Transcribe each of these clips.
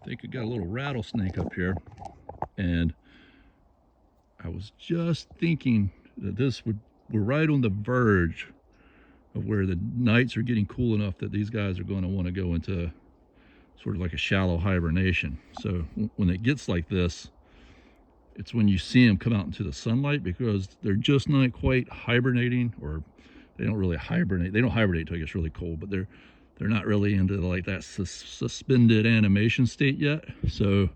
think I got a little rattlesnake up here, and I was just thinking that we're right on the verge of where the nights are getting cool enough that these guys are going to want to go into sort of like a shallow hibernation. So when it gets like this, it's when you see them come out into the sunlight, because they're just not quite hibernating, or they don't really hibernate. They don't hibernate until it gets really cold, but they're not really into like that suspended animation state yet. So,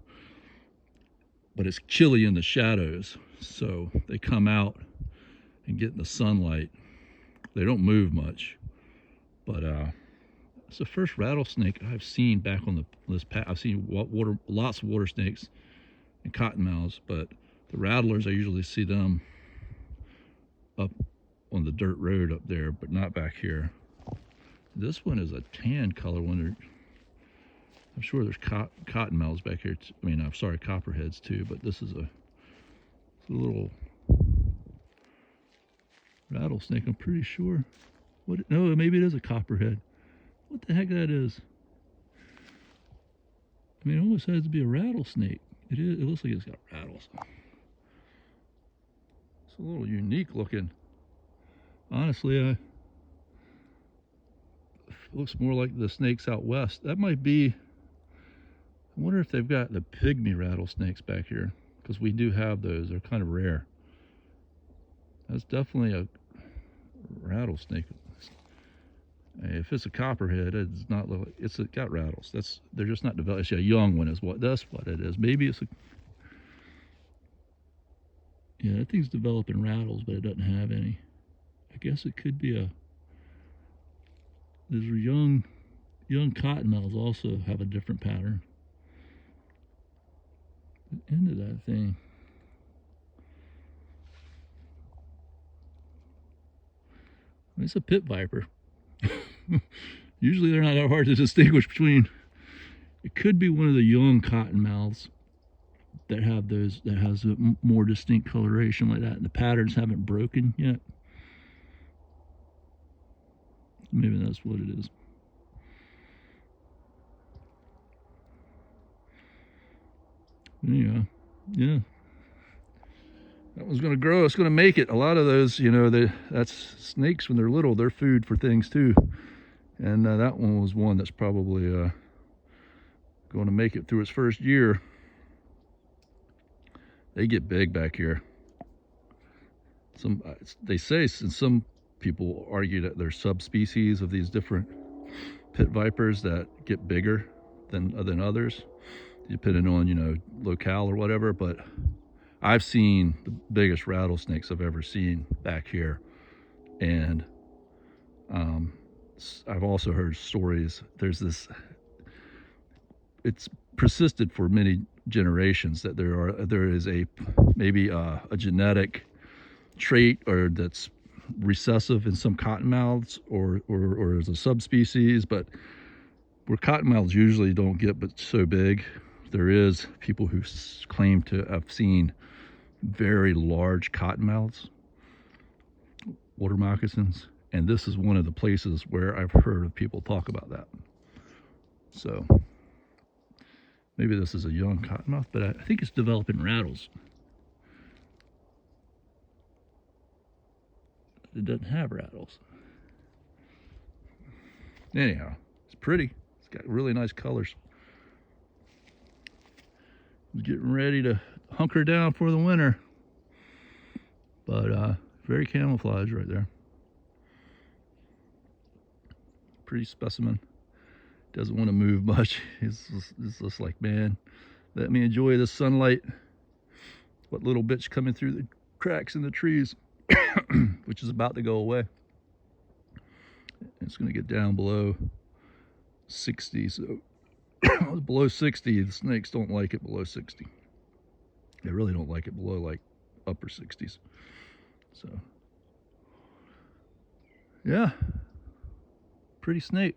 but it's chilly in the shadows, so they come out and get in the sunlight. They don't move much, but it's the first rattlesnake I've seen back on this path. I've seen lots of water snakes and cottonmouths, but the rattlers, I usually see them up on the dirt road up there, but not back here. This one is a tan color one. I'm sure there's cottonmouths back here. I mean, I'm sorry, copperheads too, but this is a little rattlesnake, I'm pretty sure. No, maybe it is a copperhead. What the heck that is? I mean, it almost has to be a rattlesnake. It is. It looks like it's got rattles. It's a little unique looking. Honestly, it looks more like the snakes out west. That might be. I wonder if they've got the pygmy rattlesnakes back here, because we do have those. They're kind of rare. That's definitely a rattlesnake. If it's a copperhead, it's not. It's got rattles. They're just not developed. It's a young one, is what. That's what it is. Maybe it's a. Yeah, that thing's developing rattles, but it doesn't have any. I guess it could be a. Those young cottonmouths also have a different pattern. The end of that thing. It's a pit viper. Usually they're not that hard to distinguish between. It could be one of the young cottonmouths that have those, that has a more distinct coloration like that, and the patterns haven't broken yet. Maybe that's what it is. Anyhow, yeah. That one's going to grow. It's going to make it. A lot of those, you know, that's snakes when they're little. They're food for things too. And that one was one that's probably going to make it through its first year. They get big back here. They say, and some people argue that there's subspecies of these different pit vipers that get bigger than others, depending on, you know, locale or whatever. But I've seen the biggest rattlesnakes I've ever seen back here, and I've also heard stories. There's this. It's persisted for many generations that there is maybe a genetic trait or that's recessive in some cottonmouths, or as a subspecies, but where cottonmouths usually don't get but so big, there is people who claim to have seen very large cottonmouths, water moccasins, and this is one of the places where I've heard of people talk about that. So maybe this is a young cottonmouth, but I think it's developing rattles. It doesn't have rattles. Anyhow, it's pretty. It's got really nice colors. It's getting ready to hunker down for the winter, but very camouflaged right there. Pretty specimen. Doesn't want to move much. He's just like, man, let me enjoy the sunlight. What little bit's coming through the cracks in the trees, which is about to go away. It's going to get down below 60. So below 60, the snakes don't like it below 60. They really don't like it below like upper 60s. So yeah, pretty snake.